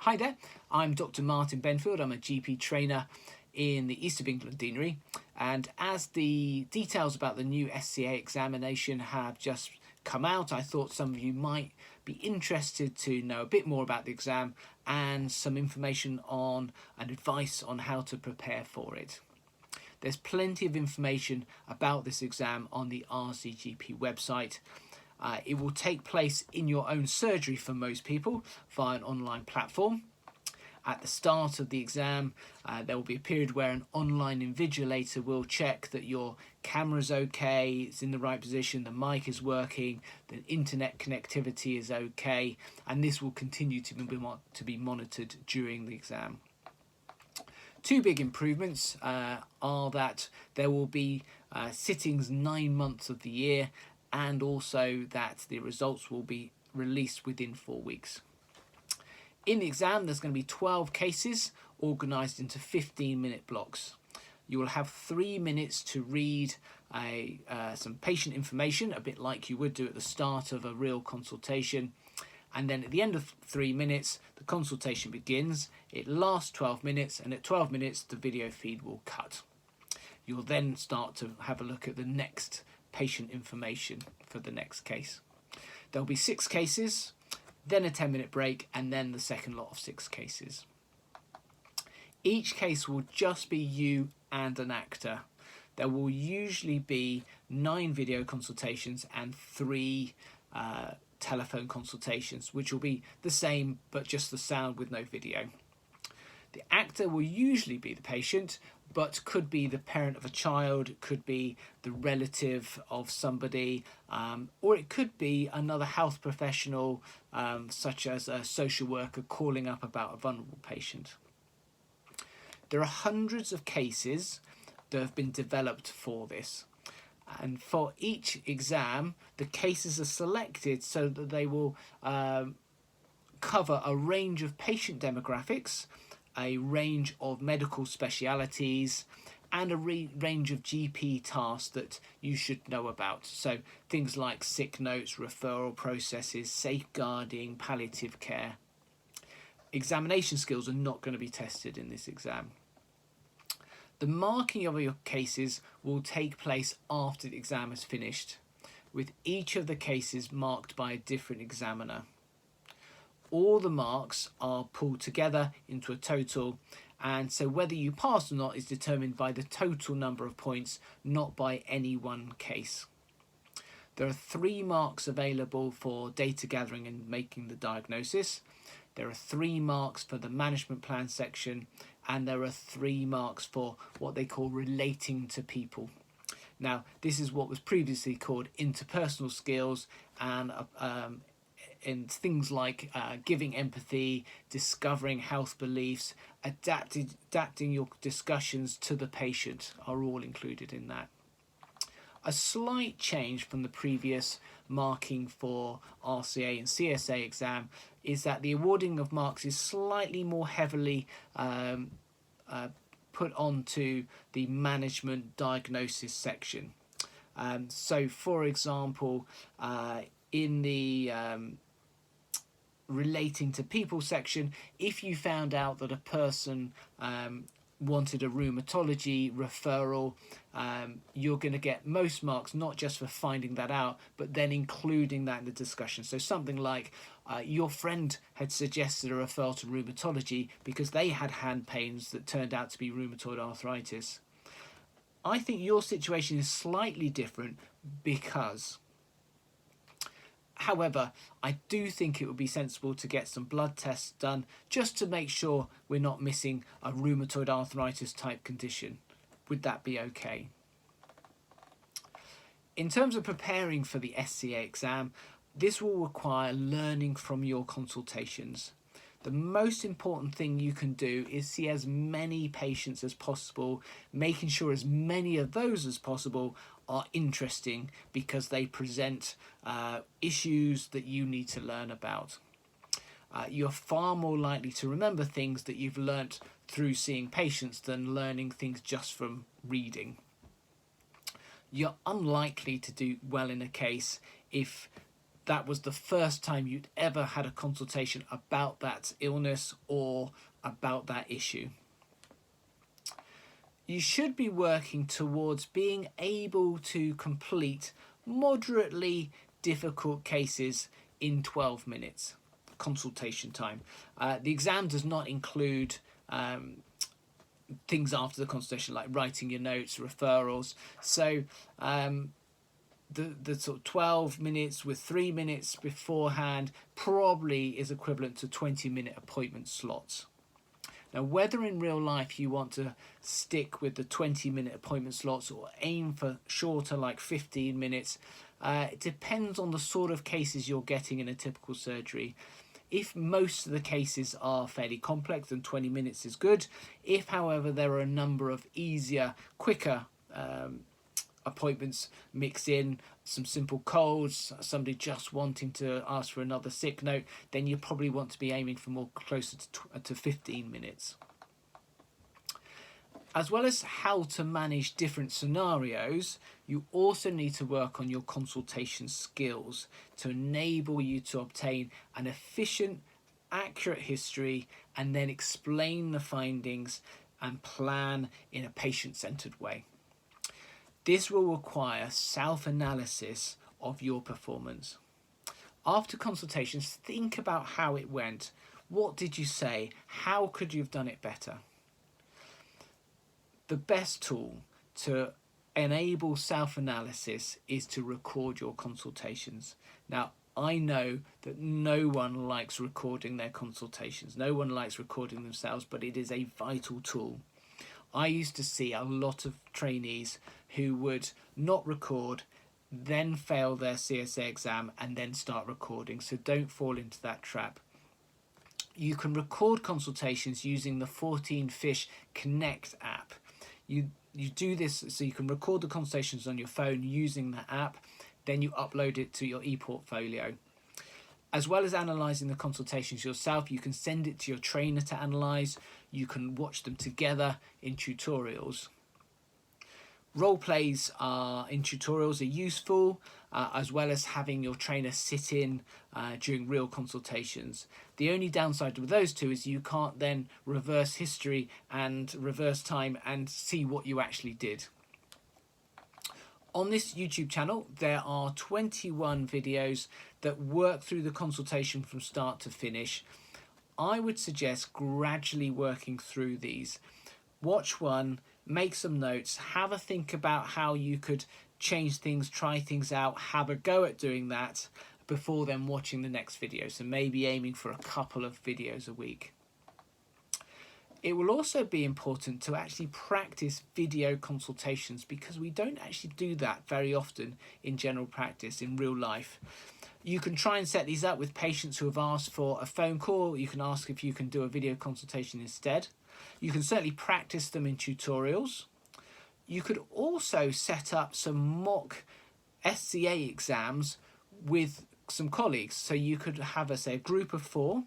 Hi there, I'm Dr. Martin Benfield. I'm a GP trainer in the East of England Deanery, and as the details about the new SCA examination have just come out, I thought some of you might be interested to know a bit more about the exam and some information on and advice on how to prepare for it. There's plenty of information about this exam on the RCGP website. It will take place in your own surgery for most people via an online platform. At the start of the exam, there will be a period where an online invigilator will check that your camera's okay, it's in the right position, the mic is working, the internet connectivity is okay, and this will continue to be monitored during the exam. Two big improvements are that there will be sittings 9 months of the year, and also that the results will be released within 4 weeks. In the exam, there's going to be 12 cases organised into 15-minute blocks. You will have 3 minutes to read some patient information, a bit like you would do at the start of a real consultation. And then at the end of 3 minutes, the consultation begins. It lasts 12 minutes, and at 12 minutes, the video feed will cut. You'll then start to have a look at the next patient information for the next case. There'll be 6 cases, then a 10-minute break, and then the second lot of 6 cases. Each case will just be you and an actor. There will usually be 9 video consultations and 3 telephone consultations, which will be the same but just the sound with no video. The actor will usually be the patient, but could be the parent of a child, could be the relative of somebody, or it could be another health professional, such as a social worker calling up about a vulnerable patient. There are hundreds of cases that have been developed for this. And for each exam, the cases are selected so that they will cover a range of patient demographics, a range of medical specialities, and a range of GP tasks that you should know about. So things like sick notes, referral processes, safeguarding, palliative care. Examination skills are not going to be tested in this exam. The marking of your cases will take place after the exam is finished, with each of the cases marked by a different examiner. All the marks are pulled together into a total, and so whether you pass or not is determined by the total number of points, not by any one case. There are 3 marks available for data gathering and making the diagnosis. There are 3 marks for the management plan section, and there are 3 marks for what they call relating to people. Now, this is what was previously called interpersonal skills, and things like giving empathy, discovering health beliefs, adapting your discussions to the patient are all included in that. A slight change from the previous marking for RCA and CSA exam is that the awarding of marks is slightly more heavily put onto the management diagnosis section. So, for example, in the relating to people section, if you found out that a person wanted a rheumatology referral, you're going to get most marks, not just for finding that out, but then including that in the discussion. So something like your friend had suggested a referral to rheumatology because they had hand pains that turned out to be rheumatoid arthritis. I think your situation is slightly different because, however, I do think it would be sensible to get some blood tests done just to make sure we're not missing a rheumatoid arthritis type condition. Would that be okay? In terms of preparing for the SCA exam, this will require learning from your consultations. The most important thing you can do is see as many patients as possible, making sure as many of those as possible are interesting because they present issues that you need to learn about. You're far more likely to remember things that you've learnt through seeing patients than learning things just from reading. You're unlikely to do well in a case if that was the first time you'd ever had a consultation about that illness or about that issue. You should be working towards being able to complete moderately difficult cases in 12 minutes consultation time. The exam does not include things after the consultation like writing your notes, referrals. So the sort of 12 minutes with 3 minutes beforehand probably is equivalent to 20-minute appointment slots. Now, whether in real life you want to stick with the 20-minute appointment slots or aim for shorter, like 15 minutes, it depends on the sort of cases you're getting in a typical surgery. If most of the cases are fairly complex, then 20 minutes is good. If, however, there are a number of easier, quicker appointments mixed in, some simple colds, somebody just wanting to ask for another sick note, then you probably want to be aiming for more closer to 15 minutes. As well as how to manage different scenarios, you also need to work on your consultation skills to enable you to obtain an efficient, accurate history and then explain the findings and plan in a patient-centered way. This will require self-analysis of your performance. After consultations, think about how it went. What did you say? How could you have done it better? The best tool to enable self-analysis is to record your consultations. Now, I know that no one likes recording their consultations. No one likes recording themselves, but it is a vital tool. I used to see a lot of trainees who would not record, then fail their CSA exam and then start recording. So don't fall into that trap. You can record consultations using the 14 Fish Connect app. You do this so you can record the consultations on your phone using the app, then you upload it to your ePortfolio. As well as analysing the consultations yourself, you can send it to your trainer to analyse. You can watch them together in tutorials. Role plays in tutorials are useful, as well as having your trainer sit in during real consultations. The only downside with those two is you can't then reverse history and reverse time and see what you actually did. On this YouTube channel, there are 21 videos that work through the consultation from start to finish. I would suggest gradually working through these. Watch one, make some notes, have a think about how you could change things, try things out, have a go at doing that before then watching the next video. So maybe aiming for a couple of videos a week. It will also be important to actually practice video consultations because we don't actually do that very often in general practice in real life. You can try and set these up with patients who have asked for a phone call. You can ask if you can do a video consultation instead. You can certainly practice them in tutorials. You could also set up some mock SCA exams with some colleagues. So you could have, say, a group of 4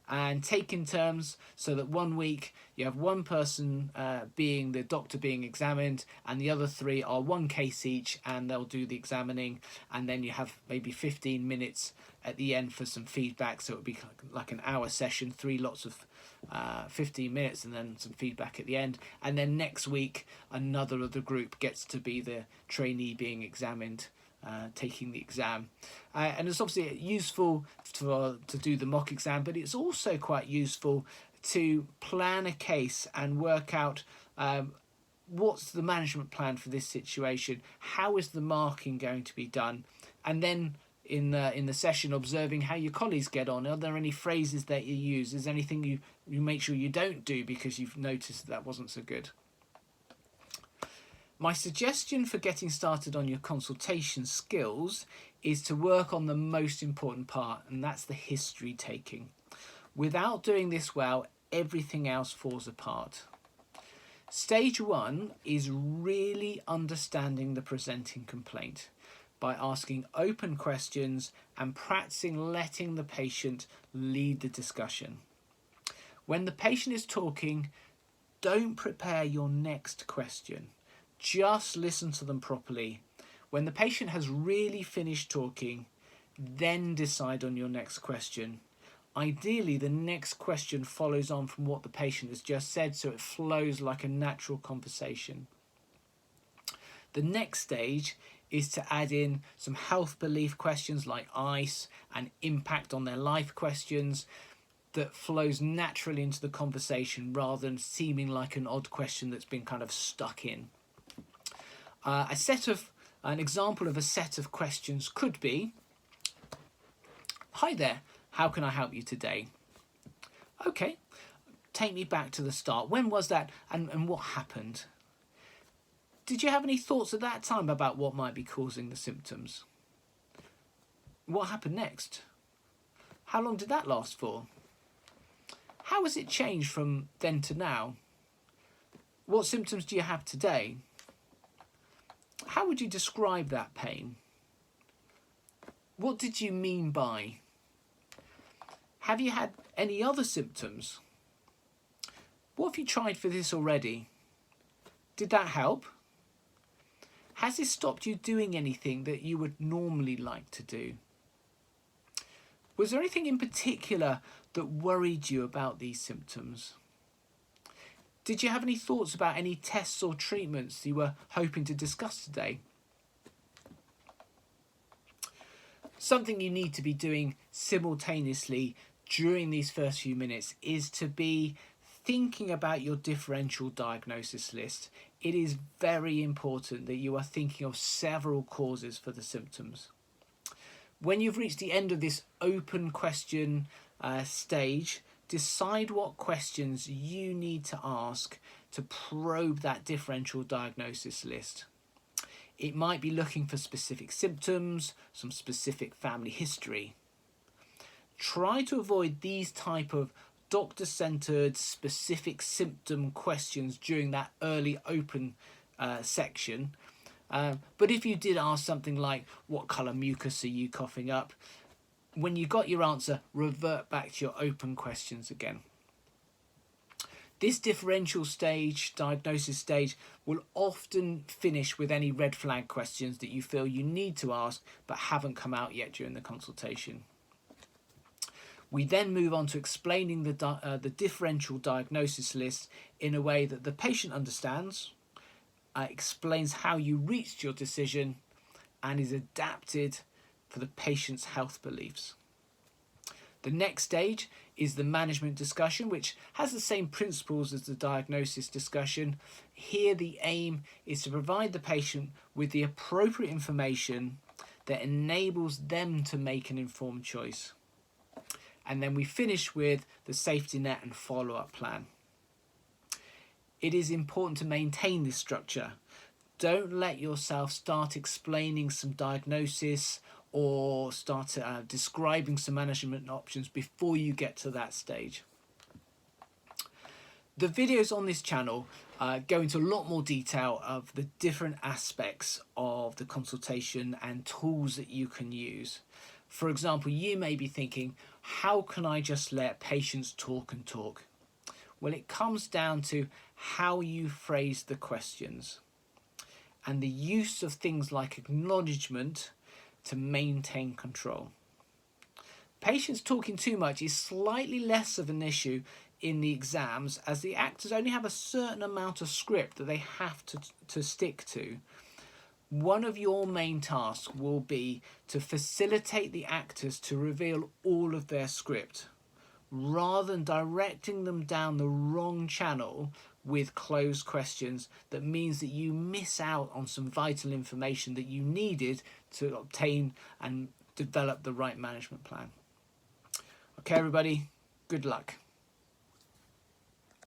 and take in turns so that 1 week you have one person being the doctor being examined and the other 3 are 1 case each and they'll do the examining, and then you have maybe 15 minutes at the end for some feedback. So it would be like an hour session, 3 lots of 15 minutes and then some feedback at the end. And then next week another of the group gets to be the trainee being examined, taking the exam. And it's obviously useful to do the mock exam, but it's also quite useful to plan a case and work out what's the management plan for this situation, how is the marking going to be done, and then in the session observing how your colleagues get on. Are there any phrases that you use? Is there anything you make sure you don't do because you've noticed that wasn't so good? My suggestion for getting started on your consultation skills is to work on the most important part, and that's the history taking. Without doing this well, everything else falls apart. Stage 1 is really understanding the presenting complaint by asking open questions and practicing letting the patient lead the discussion. When the patient is talking, don't prepare your next question. Just listen to them properly. When the patient has really finished talking, then decide on your next question. Ideally, the next question follows on from what the patient has just said, so it flows like a natural conversation. The next stage is to add in some health belief questions like ICE and impact on their life questions that flows naturally into the conversation rather than seeming like an odd question that's been kind of stuck in. An example of a set of questions could be, "Hi there, how can I help you today?" Okay, take me back to the start. When was that and what happened? Did you have any thoughts at that time about what might be causing the symptoms? What happened next? How long did that last for? How has it changed from then to now? What symptoms do you have today? How would you describe that pain? What did you mean by? Have you had any other symptoms? What have you tried for this already? Did that help? Has this stopped you doing anything that you would normally like to do? Was there anything in particular that worried you about these symptoms? Did you have any thoughts about any tests or treatments you were hoping to discuss today? Something you need to be doing simultaneously during these first few minutes is to be thinking about your differential diagnosis list. It is very important that you are thinking of several causes for the symptoms. When you've reached the end of this open question stage, decide what questions you need to ask to probe that differential diagnosis list. It might be looking for specific symptoms, some specific family history. Try to avoid these type of doctor-centered specific symptom questions during that early open section. But if you did ask something like, what colour mucus are you coughing up? When you got your answer, revert back to your open questions again. This differential stage, diagnosis stage, will often finish with any red flag questions that you feel you need to ask but haven't come out yet during the consultation. We then move on to explaining the differential diagnosis list in a way that the patient understands, explains how you reached your decision, and is adapted for the patient's health beliefs. The next stage is the management discussion, which has the same principles as the diagnosis discussion. Here the aim is to provide the patient with the appropriate information that enables them to make an informed choice. And then we finish with the safety net and follow-up plan. It is important to maintain this structure. Don't let yourself start explaining some diagnosis or start describing some management options before you get to that stage. The videos on this channel go into a lot more detail of the different aspects of the consultation and tools that you can use. For example, you may be thinking, how can I just let patients talk and talk? Well, it comes down to how you phrase the questions and the use of things like acknowledgement to maintain control. Patients talking too much is slightly less of an issue in the exams, as the actors only have a certain amount of script that they have to stick to. One of your main tasks will be to facilitate the actors to reveal all of their script, rather than directing them down the wrong channel with closed questions that means that you miss out on some vital information that you needed to obtain and develop the right management plan. Okay, everybody, good luck.